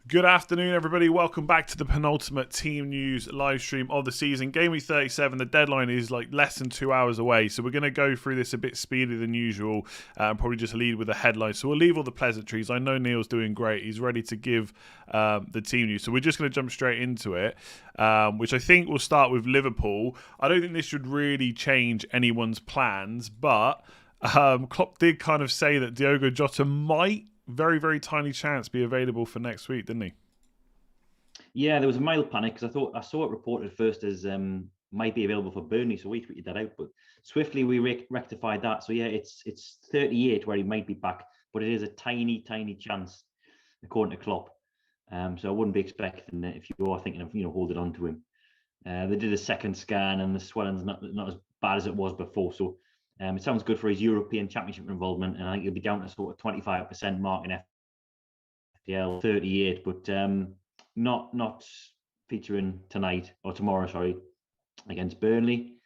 Good afternoon, everybody. Welcome back to the penultimate team news live stream of the season. Game week 37, the deadline is like less than 2 hours away, so we're going to go through this a bit speedier than usual and probably just lead with the headlines. So we'll leave all the pleasantries. I know Neale's doing great. He's ready to give the team news. So we're just going to jump straight into it, which I think will start with Liverpool. I don't think this should really change anyone's plans, but Klopp did kind of say that Diogo Jota might very, very tiny chance be available for next week, didn't he? Yeah, there was a mild panic because I saw it reported first as might be available for Burnley, so we tweeted that out. But swiftly we rectified that. So yeah, it's 38 where he might be back, but it is a tiny chance according to Klopp. So I wouldn't be expecting it if you are thinking of holding on to him. They did a second scan and the swelling's not as bad as it was before. So it sounds good for his European Championship involvement, and I think he'll be down to sort of 25% mark in FPL 38, but not featuring tonight or tomorrow, sorry, against Burnley.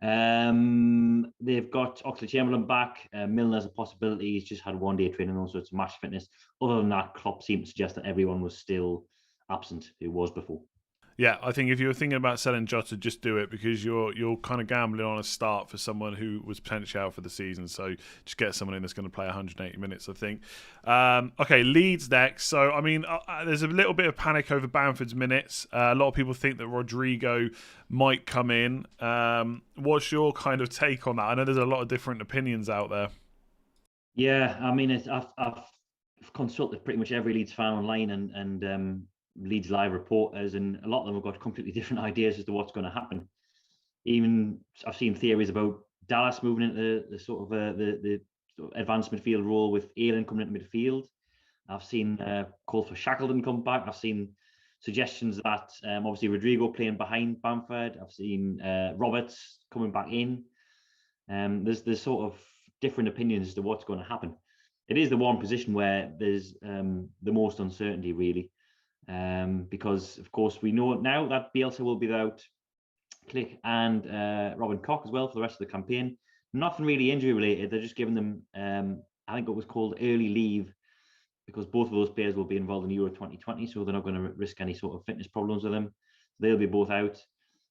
They've got Oxlade-Chamberlain back. Milner's a possibility. He's just had 1 day of training, also it's match fitness. Other than that, Klopp seemed to suggest that everyone was still absent who was before. Yeah, I think if you were thinking about selling Jota, just do it because you're kind of gambling on a start for someone who was potentially out for the season. So just get someone in that's going to play 180 minutes, I think. Okay, Leeds next. So, I mean, there's a little bit of panic over Bamford's minutes. A lot of people think that Rodrigo might come in. What's your kind of take on that? I know there's a lot of different opinions out there. Yeah, I mean, I've consulted pretty much every Leeds fan online and Leeds live reporters, and a lot of them have got completely different ideas as to what's going to happen. Even I've seen theories about Dallas moving into the sort of advanced midfield role with Aylan coming into midfield. I've seen calls for Shackleton come back. I've seen suggestions that obviously Rodrigo playing behind Bamford. I've seen Roberts coming back in. There's sort of different opinions as to what's going to happen. It is the one position where there's the most uncertainty, really. Because of course we know now that Bielsa will be without Click and Robin Koch as well for the rest of the campaign. Nothing really injury related. They're just giving them, I think it was called early leave, because both of those players will be involved in Euro 2020, so they're not going to risk any sort of fitness problems with them. They'll be both out.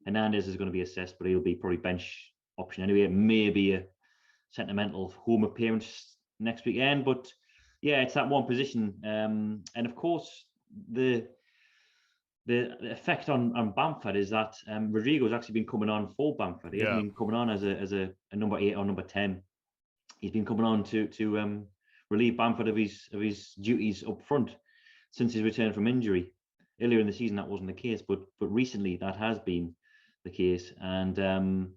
Hernandez is going to be assessed, but he'll be probably bench option anyway. Maybe a sentimental home appearance next weekend, but yeah, it's that one position. And of course, the effect on Bamford is that Rodrigo's actually been coming on for Bamford. He hasn't been coming on as a number 8 or number 10. He's been coming on to relieve Bamford of his duties up front since his return from injury. Earlier in the season that wasn't the case, but recently that has been the case. And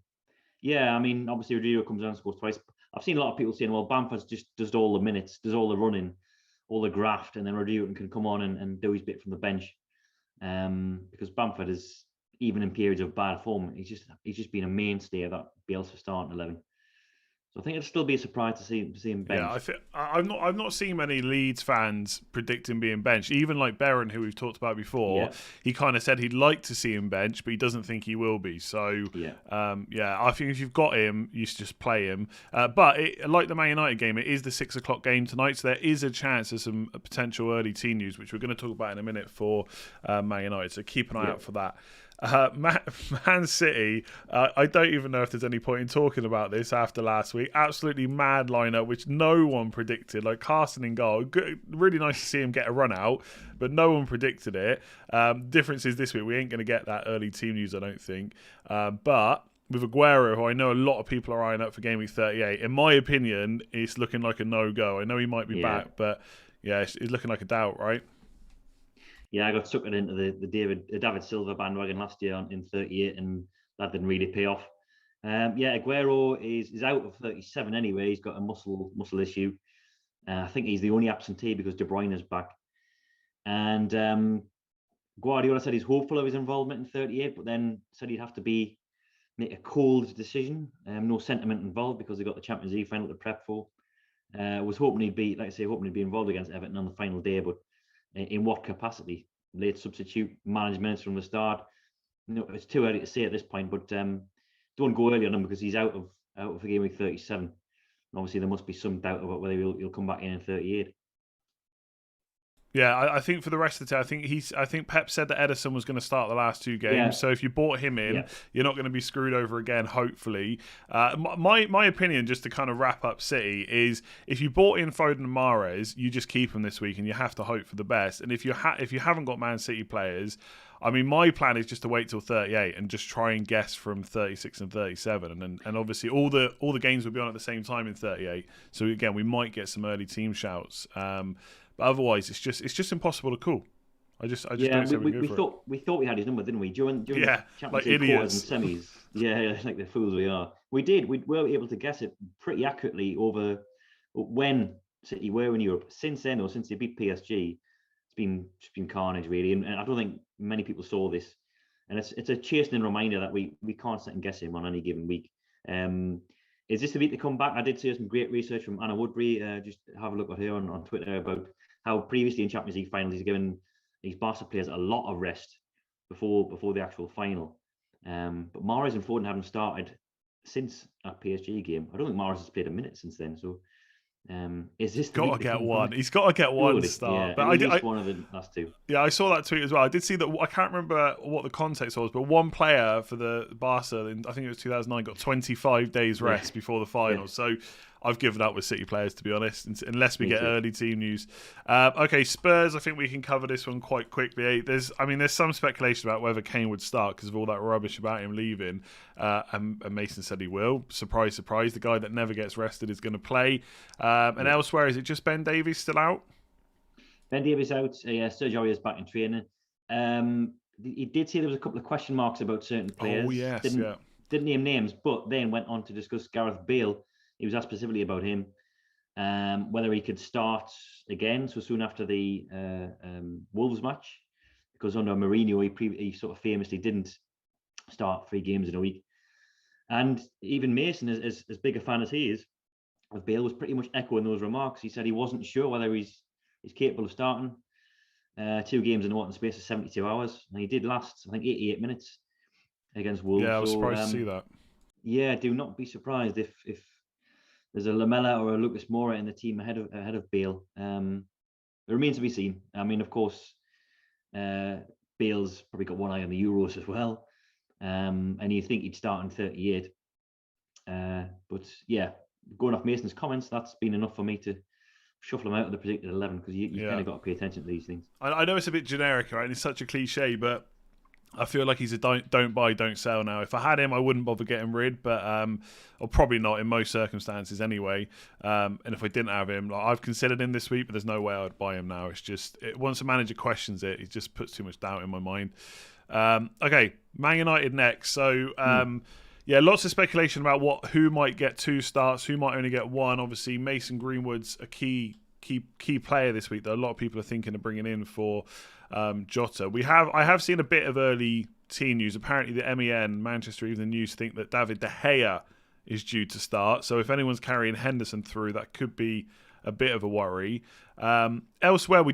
yeah, I mean, obviously Rodrigo comes on and scores twice. I've seen a lot of people saying, well, Bamford just does all the minutes, does all the running, all the graft, and then Rodrigo can come on and do his bit from the bench. Because Bamford is, even in periods of bad form, he's just been a mainstay of that Bielsa starting 11. So I think it'd still be a surprise to see him benched. Yeah, I've not seen many Leeds fans predict him being benched. Even like Barron, who we've talked about before, he kind of said he'd like to see him benched, but he doesn't think he will be. So yeah, I think if you've got him, you should just play him. But like the Man United game, it is the 6 o'clock game tonight, so there is a chance of some potential early team news, which we're going to talk about in a minute for Man United. So keep an eye out for that. Man City, I don't even know if there's any point in talking about this after last week. Absolutely mad lineup, which no one predicted. Like Carson in goal, good, really nice to see him get a run out, but no one predicted it. Difference is this week we ain't going to get that early team news, I don't think. But with Aguero, who I know a lot of people are eyeing up for Game Week 38, in my opinion, it's looking like a no-go. I know he might be back, but yeah, it's looking like a doubt, right? Yeah, I got suckered into the David Silva bandwagon last year in 38, and that didn't really pay off. Yeah, Aguero is out of 37 anyway. He's got a muscle issue. I think he's the only absentee because De Bruyne is back. And Guardiola said he's hopeful of his involvement in 38, but then said he'd have to make a cold decision. No sentiment involved because they got the Champions League final to prep for. Was hoping he'd be, like I say, hoping he'd be involved against Everton on the final day, but in what capacity? Late substitute, manage minutes from the start. It's too early to say at this point, but don't go early on him because he's out of the game week 37. And obviously, there must be some doubt about whether he'll come back in 38. Yeah, I think for the rest of the time, I think Pep said that Ederson was going to start the last two games. Yeah. So if you bought him in, you're not going to be screwed over again. Hopefully, my opinion, just to kind of wrap up City, is if you bought in Foden and Mahrez, you just keep them this week, and you have to hope for the best. And if you haven't got Man City players, I mean, my plan is just to wait till 38 and just try and guess from 36 and 37, and obviously all the games will be on at the same time in 38. So again, we might get some early team shouts. But otherwise, it's just impossible to call. I just don't say we thought we had his number, didn't we? During the Champions League quarters and semis. Yeah, like the fools we are. We did. We were able to guess it pretty accurately over when City were in Europe. Since then, or since they beat PSG, it's been carnage really, and I don't think many people saw this. And it's a chastening reminder that we can't second guess him on any given week. Is this the week to come back? I did see some great research from Anna Woodbury. Just have a look at her on Twitter about how previously in Champions League finals he's given these Barca players a lot of rest before the actual final. But Mahrez and Foden haven't started since that PSG game. I don't think Mahrez has played a minute since then. So is this got to get one? He's got to get one start. Yeah, but at least one of the last two. Yeah, I saw that tweet as well. I did see that. I can't remember what the context was, but one player for the Barca, I think it was 2009, got 25 days rest before the final. So I've given up with City players, to be honest, unless we get early team news. Okay, Spurs, I think we can cover this one quite quickly. There's some speculation about whether Kane would start because of all that rubbish about him leaving. And Mason said he will. Surprise, surprise. The guy that never gets rested is going to play. And elsewhere, is it just Ben Davies still out? Ben Davies out. Sergio Aurier is back in training. He did say there was a couple of question marks about certain players. Oh, yes, Didn't name names, but then went on to discuss Gareth Bale. He was asked specifically about him, whether he could start again so soon after the Wolves match, because under Mourinho, he sort of famously didn't start 3 games in a week. And even Mason, as big a fan as he is of Bale, was pretty much echoing those remarks. He said he wasn't sure whether he's capable of starting 2 games in the space of 72 hours. And he did last, I think, 88 minutes against Wolves. Yeah, I was surprised to see that. Yeah, do not be surprised if there's a Lamella or a Lucas Moura in the team ahead of Bale. It remains to be seen. I mean, of course, Bale's probably got one eye on the Euros as well, and you think he'd start in 38. But yeah, going off Mason's comments, that's been enough for me to shuffle him out of the predicted 11 because you kind of got to pay attention to these things. I know it's a bit generic, right? And it's such a cliche, but I feel like he's a don't buy, don't sell now. If I had him, I wouldn't bother getting rid, but or probably not in most circumstances anyway. And if I didn't have him, I've considered him this week, but there's no way I would buy him now. It's just once a manager questions it, just puts too much doubt in my mind. Okay, Man United next. So lots of speculation about who might get 2 starts, who might only get 1. Obviously, Mason Greenwood's a key player this week that a lot of people are thinking of bringing in for Jota. I have seen a bit of early team news. Apparently, the MEN, Manchester Evening News, think that David De Gea is due to start. So if anyone's carrying Henderson through, that could be a bit of a worry. Elsewhere,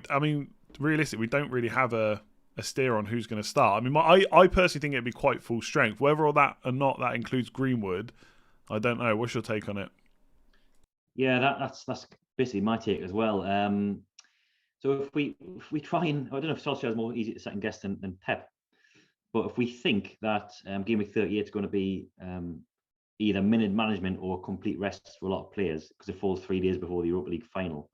realistically, we don't really have a steer on who's going to start. I mean, I personally think it'd be quite full strength. Whether or not that includes Greenwood, I don't know. What's your take on it? Yeah, that's basically my take as well. So if we try and, I don't know if Solskjaer is more easy to second guess than Pep, but if we think that Game Week 38 is going to be either minute management or complete rest for a lot of players because it falls 3 days before the Europa League final,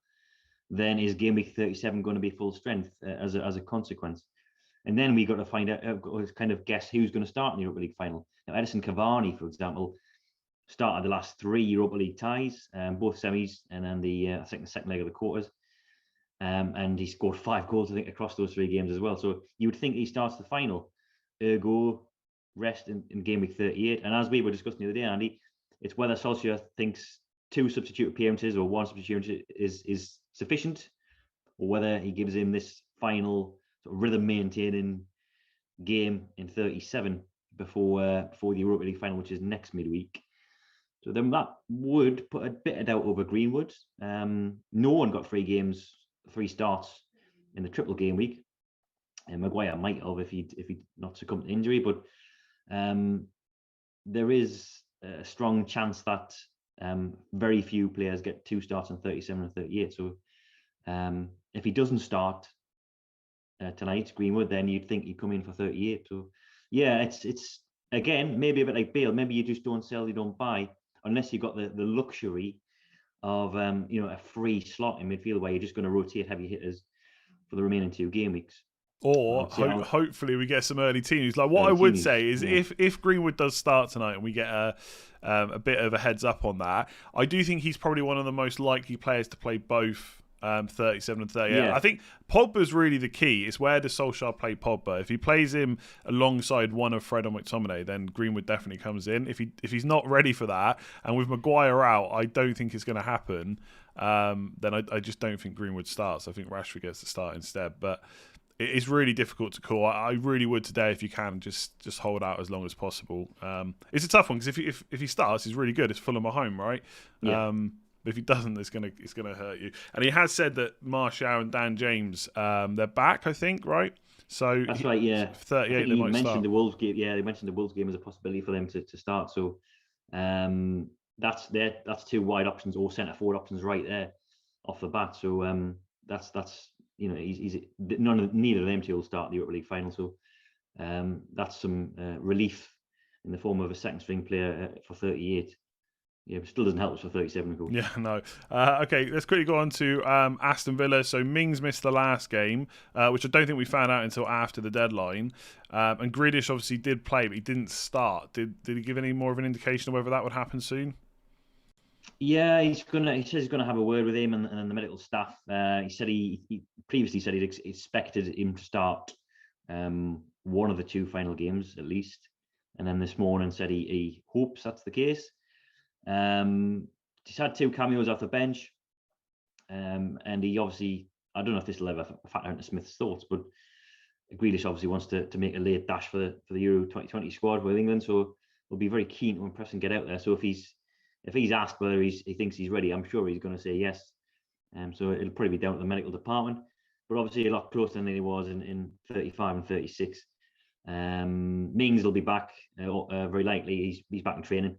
then is Game Week 37 going to be full strength as a consequence? And then we got to find out, kind of guess who's going to start in the Europa League final. Now, Edison Cavani, for example, started the last 3 Europa League ties, both semis, and then the second leg of the quarters. And he scored 5 goals, I think, across those 3 games as well. So you would think he starts the final, ergo rest in Game Week 38. And as we were discussing the other day, Andy, it's whether Solskjaer thinks 2 substitute appearances or 1 substitute is sufficient, or whether he gives him this final sort of rhythm maintaining game in 37 before the Europa League final, which is next midweek. So then that would put a bit of doubt over Greenwood. No one got 3 starts in the triple game week. And Maguire might have if he'd not succumbed to injury, but there is a strong chance that very few players get 2 starts in 37 and 38. So if he doesn't start, tonight, Greenwood, then you'd think he'd come in for 38. So yeah, it's again maybe a bit like Bale. Maybe you just don't sell, you don't buy, unless you've got the luxury of a free slot in midfield where you're just going to rotate heavy hitters for the remaining 2 game weeks. Or hopefully we get some early teams. Like what I would say is, if Greenwood does start tonight and we get a bit of a heads up on that, I do think he's probably one of the most likely players to play both 37 and 38. Yeah. I think Pogba's really the key. It's where does Solskjaer play Pogba? If he plays him alongside one of Fred or McTominay, then Greenwood definitely comes in. If he's not ready for that, and with Maguire out, I don't think it's going to happen. Then I just don't think Greenwood starts. I think Rashford gets the start instead. But it's really difficult to call. I really would today, if you can, just hold out as long as possible. It's a tough one because if he starts, he's really good. It's Fulham at home, right? Yeah. But if he doesn't, it's gonna hurt you. And he has said that Martial and Dan James, they're back, I think, right? So that's right. Yeah, 38. They might mentioned start. the Wolves game. Yeah, they mentioned the Wolves game as a possibility for them to start. So that's 2 wide options or centre forward options right there off the bat. So that's he's neither of them 2 will start the Europa League final. So that's some relief in the form of a second string player for 38. Yeah, but still doesn't help us for 37, of course. Yeah, no. Okay, let's quickly go on to Aston Villa. So Mings missed the last game, which I don't think we found out until after the deadline. And Grealish obviously did play, but he didn't start. Did he give any more of an indication of whether that would happen soon? Yeah, he says he's gonna have a word with him and the medical staff. He said he previously said he'd expected him to start one of the 2 final games at least, and then this morning said he hopes that's the case. He's had 2 cameos off the bench, and he obviously, I don't know if this will ever factor into Smith's thoughts, but Grealish obviously wants to make a late dash for the Euro 2020 squad with England, so we'll be very keen to impress and get out there. So if he's asked whether he thinks he's ready, I'm sure he's going to say yes. So it'll probably be down to the medical department, but obviously a lot closer than he was in 35 and 36. Mings will be back very likely. He's back in training.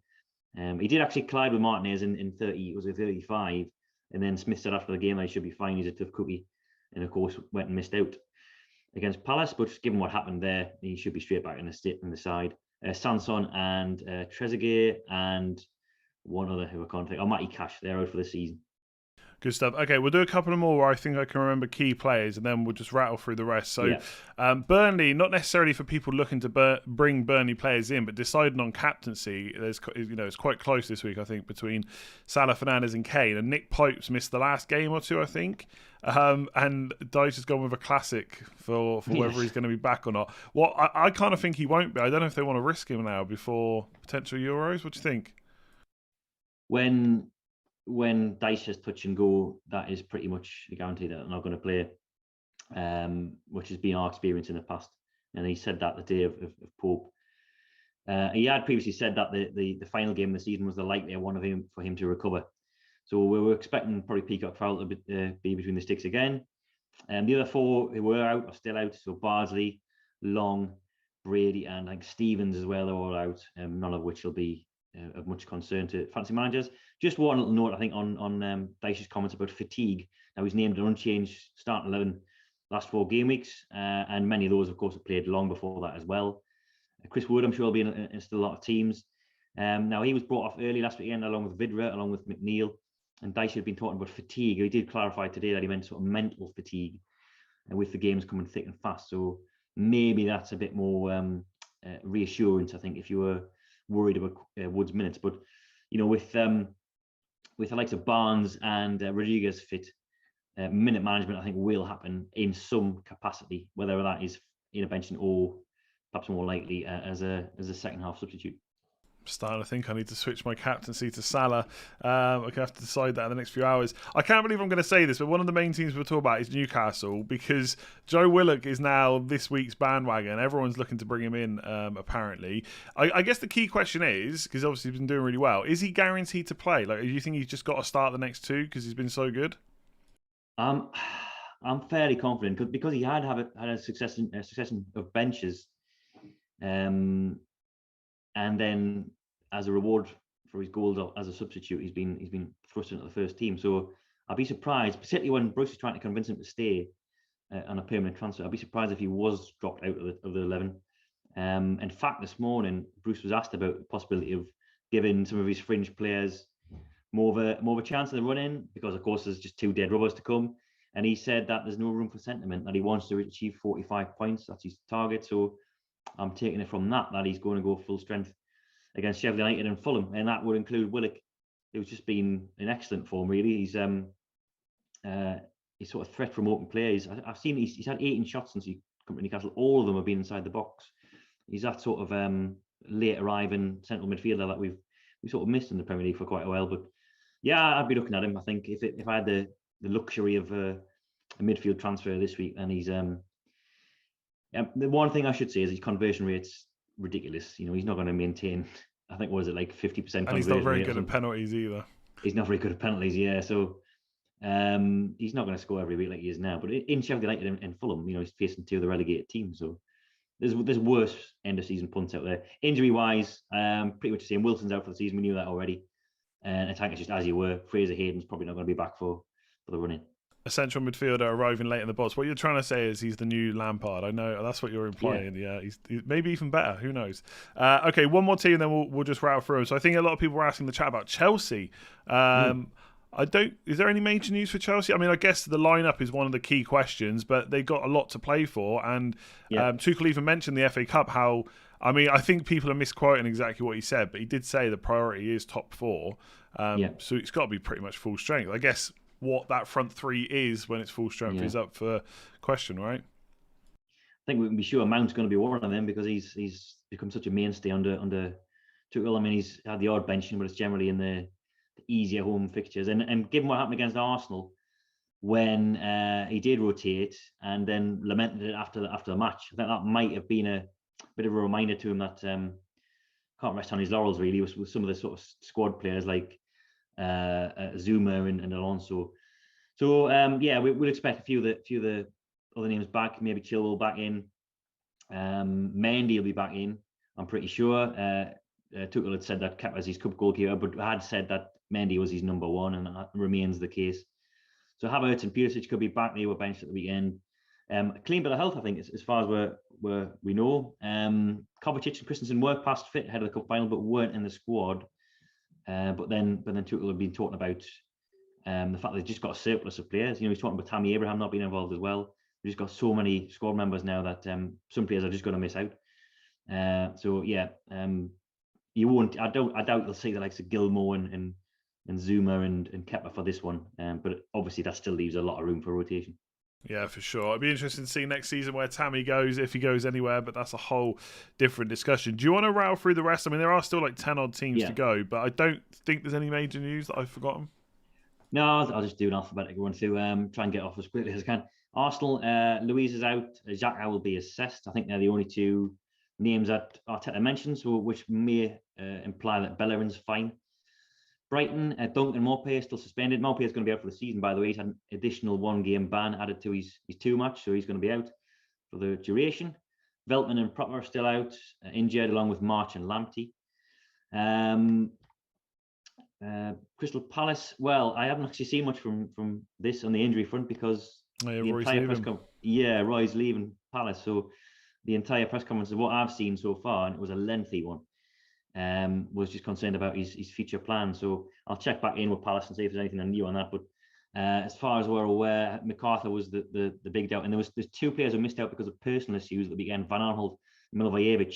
He did actually collide with Martinez in 35, and then Smith said after the game he should be fine. He's a tough cookie, and of course went and missed out against Palace. But given what happened there, he should be straight back in the side. Sanson and Trezeguet and one other who I can't think. Matty Cash, they're out for the season. Good stuff. Okay, we'll do a couple of more where I think I can remember key players, and then we'll just rattle through the rest. So, Burnley, not necessarily for people looking to bring Burnley players in, but deciding on captaincy. It's quite close this week, I think, between Salah, Fernandes, and Kane. And Nick Pope's missed the last game or 2, I think. And Dice has gone with a classic for whether he's going to be back or not. Well, I kind of think he won't be. I don't know if they want to risk him now before potential Euros. What do you think? When Dice says touch and go, that is pretty much a guarantee that they're not going to play, which has been our experience in the past. And he said that the day of Pope. He had previously said that the final game of the season was the likelier one for him to recover. So we were expecting probably Peacock Fowl to be between the sticks again. And the other 4 who were out are still out. So Bardsley, Long, Brady, and like Stevens as well are all out. None of which will be of much concern to fancy managers. Just one little note, I think, on Dyche's comments about fatigue. Now, he's named an unchanged starting 11 last 4 game weeks, and many of those, of course, have played long before that as well. Chris Wood, I'm sure, will be in still a lot of teams. Now, he was brought off early last weekend, along with Vidra, along with Neale, and Dyche had been talking about fatigue. He did clarify today that he meant sort of mental fatigue, with the games coming thick and fast. So maybe that's a bit more reassurance, I think, if you were worried about Wood's minutes. But with the likes of Barnes and Rodriguez fit, minute management I think will happen in some capacity, whether that is in a benching or perhaps more likely as a second half substitute. Starting to think I need to switch my captaincy to Salah. I can have to decide that in the next few hours. I can't believe I'm going to say this, but one of the main teams we'll talk about is Newcastle, because Joe Willock is now this week's bandwagon. Everyone's looking to bring him in, apparently. I guess the key question is, because obviously he's been doing really well, is he guaranteed to play? Like, do you think he's just got to start the next 2 because he's been so good? I'm fairly confident because he had a succession of benches. And then, as a reward for his goals as a substitute, he's been thrust into the first team. So I'd be surprised, particularly when Bruce is trying to convince him to stay, on a permanent transfer. I'd be surprised if he was dropped out of the 11. In fact, this morning, Bruce was asked about the possibility of giving some of his fringe players more of a chance in the run-in, because of course there's just 2 dead rubbers to come. And he said that there's no room for sentiment, that he wants to achieve 45 points. That's his target. So I'm taking it from that he's going to go full strength against Sheffield United and Fulham. And that would include Willock, who's just been in excellent form, really. He's sort of threat from open play. I've seen he's had 18 shots since he come to Newcastle. All of them have been inside the box. He's that sort of late arriving central midfielder that we sort of missed in the Premier League for quite a while. But yeah, I'd be looking at him. I think if I had the luxury of a midfield transfer this week, and he's the one thing I should say is his conversion rate's ridiculous. He's not going to maintain. I think was it like 50%. And he's not very good at penalties either. He's not very good at penalties, yeah. So he's not going to score every week like he is now. But in Sheffield United and Fulham, he's facing 2 of the relegated teams. So there's worse end of season punts out there. Injury wise, pretty much the same. Wilson's out for the season. We knew that already. And I think it's just as you were. Fraser Hayden's probably not going to be back for the run-in. A central midfielder arriving late in the box. What you're trying to say is he's the new Lampard. I know that's what you're implying. Yeah, he's maybe even better. Who knows? Okay, one more team, and then we'll just rattle through. So I think a lot of people were asking the chat about Chelsea. Is there any major news for Chelsea? I mean, I guess the lineup is one of the key questions, but they've got a lot to play for. And Tuchel even mentioned the FA Cup. I think people are misquoting exactly what he said, but he did say the priority is top 4. So it's got to be pretty much full strength. I guess what that front 3 is when it's full strength is up for question, right? I think we can be sure Mount's going to be one of them, because he's become such a mainstay under Tuchel. I mean, he's had the odd benching, but it's generally in the easier home fixtures. And given what happened against Arsenal, when he did rotate and then lamented it after the match, I think that might have been a bit of a reminder to him that can't rest on his laurels really with some of the sort of squad players like Zuma and Alonso. So we'll expect a few of the other names back. Maybe Chilwell back in. Mendy will be back in, I'm pretty sure. Tuchel had said that Kepa as his cup goalkeeper, but had said that Mendy was his number 1, and that remains the case. So Havertz and Pulisic could be back. They were benched at the weekend. Clean bill of health, I think, as far as we know. Kovacic and Christensen were past fit ahead of the cup final, but weren't in the squad. But then Tuchel had been talking about the fact they've just got a surplus of players. He's talking about Tammy Abraham not being involved as well. We've just got so many squad members now that some players are just going to miss out. You won't. I doubt you'll see the likes of Gilmore and Zuma and Kepa for this one. But obviously that still leaves a lot of room for rotation. Yeah, for sure. It'd be interesting to see next season where Tammy goes, if he goes anywhere, but that's a whole different discussion. Do you want to rattle through the rest? I mean, there are still like 10 odd teams to go, but I don't think there's any major news that I've forgotten. No, I'll just do an alphabetical one through, try and get off as quickly as I can. Arsenal, Louise is out. Xhaka will be assessed. I think they're the only 2 names that Arteta mentioned, so which may imply that Bellerin's fine. Brighton, Duncan Maupay is still suspended. Maupay is going to be out for the season, by the way. He's had an additional 1-game ban added to his 2 match, so he's going to be out for the duration. Veltman and Propper are still out, injured, along with March and Lamptey. Crystal Palace, well, I haven't actually seen much from this on the injury front, because Roy's leaving Palace, so the entire press conference of what I've seen so far, and it was a lengthy one, was just concerned about his future plans. So I'll check back in with Palace and see if there's anything new on that. But as far as we're aware, MacArthur was the big doubt, and there's 2 players who missed out because of personal issues at the weekend. Van Aanholt, Milivojevic.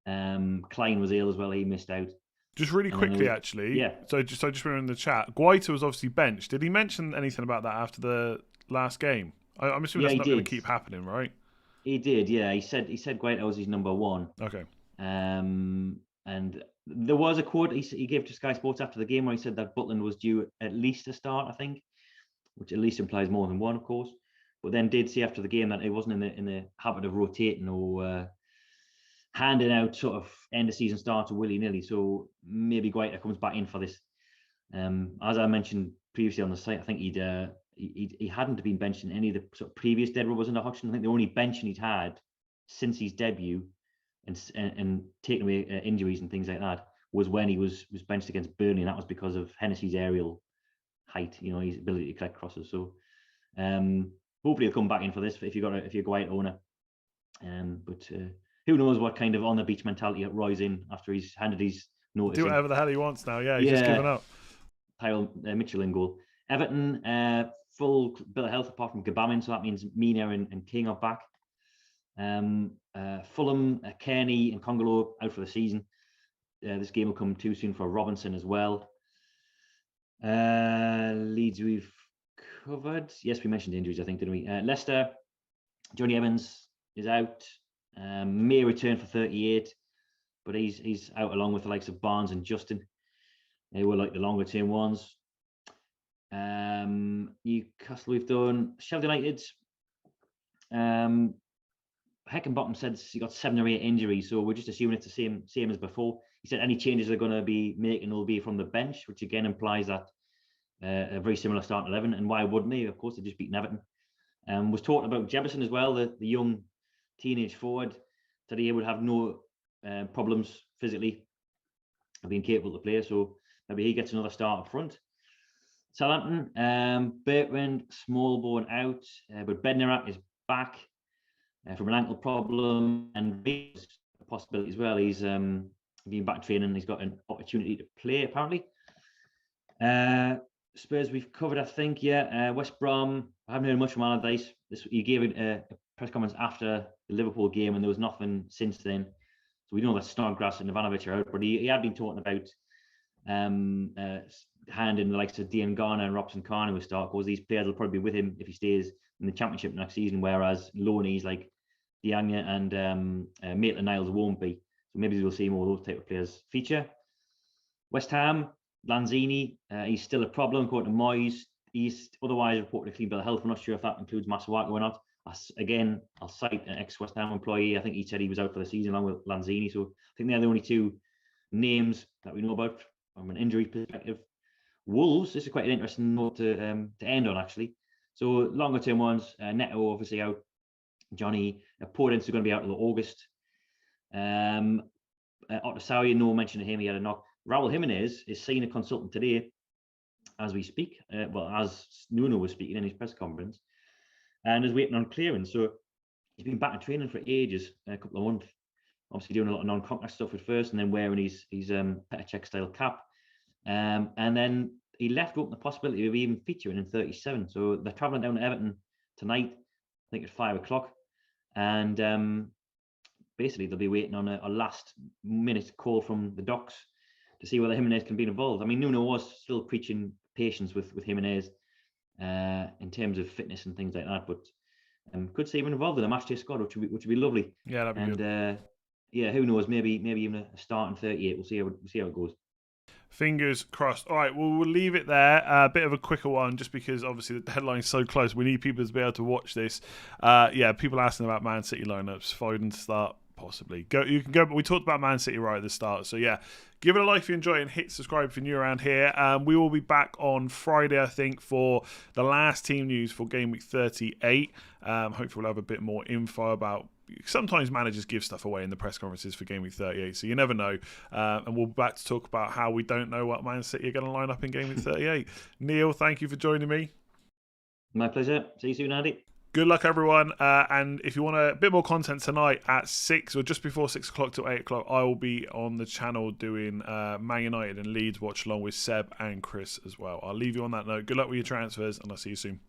Klein was ill as well; he missed out. Just really quickly, actually. Yeah. So I just remember in the chat, Guaita was obviously benched. Did he mention anything about that after the last game? I'm assuming that's not going to keep happening, right? He did, yeah. He said Guaita was his number 1. Okay. And there was a quote he gave to Sky Sports after the game where he said that Butland was due at least a start, I think, which at least implies more than 1, of course. But then did say after the game that he wasn't in the habit of rotating or handing out sort of end of season starter willy-nilly. So maybe Guaita comes back in for this. As I mentioned previously on the site, I think he hadn't been benched in any of the sort of previous dead rubbers under Hodgson. I think the only benching he'd had since his debut and taking away injuries and things like that was when he was benched against Burnley, and that was because of Hennessy's aerial height, his ability to collect crosses. So hopefully he'll come back in for this if you're a quiet owner. But who knows what kind of on the beach mentality Roy's in after he's handed his notice. Do whatever the hell he wants now. Yeah, he's just given up. Kyle Mitchell in goal. Everton, full bill of health apart from Gabamin, so that means Mina and King are back. Fulham, Kearney and Congolo out for the season. This game will come too soon for Robinson as well. Leeds we've covered. Yes, we mentioned injuries, I think, didn't we? Leicester, Johnny Evans is out. May return for 38, but he's out along with the likes of Barnes and Justin. They were like the longer term ones. Newcastle we've done. Sheffield United. Heckenbottom said he got 7 or 8 injuries, so we're just assuming it's the same as before. He said any changes they're going to be making will be from the bench, which again implies that a very similar start 11. And why wouldn't they? Of course, they just beaten Everton. Was talked about Jefferson as well, the young teenage forward, that he would have no problems physically of being capable to play. So maybe he gets another start up front. Southampton, Bertrand, Smallbone out, but Bednarak is back from an ankle problem, and a possibility as well. He's been back training. He's got an opportunity to play apparently. Spurs we've covered, I think. Yeah, West Brom. I haven't heard much from Allardyce. He gave a press conference after the Liverpool game, and there was nothing since then. So we know that Snodgrass and Ivanovic are out, but he had been talking about handing the likes of Dean Garner and Robson Carney with start, because these players will probably be with him if he stays in the Championship next season, whereas loanees like Diagne and Maitland-Niles won't be. So maybe we'll see more of those type of players feature. West Ham, Lanzini, he's still a problem according to Moyes. He's otherwise reported a clean bill of health. I'm not sure if that includes Masuaku or not. Again, I'll cite an ex-West Ham employee. I think he said he was out for the season along with Lanzini. So I think they're the only 2 names that we know about from an injury perspective. Wolves, this is quite an interesting note to end on, actually. So longer term ones, Neto obviously out. Johnny Podence is going to be out until August. Otasowie, no mention of him. He had a knock. Raul Jimenez is seeing a consultant today as we speak. As Nuno was speaking in his press conference, and is waiting on clearance. So he's been back in training for ages, a couple of months. Obviously doing a lot of non-contact stuff at first, and then wearing his Petr Cech style cap. And then he left open the possibility of even featuring in 37. So they're travelling down to Everton tonight, I think at 5 o'clock. And basically they'll be waiting on a last minute call from the Docks to see whether Jimenez can be involved. I mean, Nuno was still preaching patience with Jimenez in terms of fitness and things like that, but could see him involved in a matchday squad, which would be lovely. Yeah, that'd be good. Yeah, who knows? Maybe even a start in 38. We'll see how it goes. Fingers crossed. All right, well, we'll leave it there. A bit of a quicker one, just because obviously the deadline's so close. We need people to be able to watch this. People asking about Man City lineups. Foden to start, possibly. You can go. But we talked about Man City right at the start. So yeah, give it a like if you enjoy it, and hit subscribe if you're new around here. We will be back on Friday, I think, for the last team news for Game Week 38. Hopefully we'll have a bit more info about. Sometimes managers give stuff away in the press conferences for Game Week 38, so you never know. And we'll be back to talk about how we don't know what Man City are going to line up in Game Week 38. Neale, thank you for joining me. My pleasure. See you soon, Andy. Good luck, everyone. And if you want a bit more content tonight at 6 or just before 6 o'clock till 8 o'clock, I will be on the channel doing Man United and Leeds watch along with Seb and Chris as well. I'll leave you on that note. Good luck with your transfers, and I'll see you soon.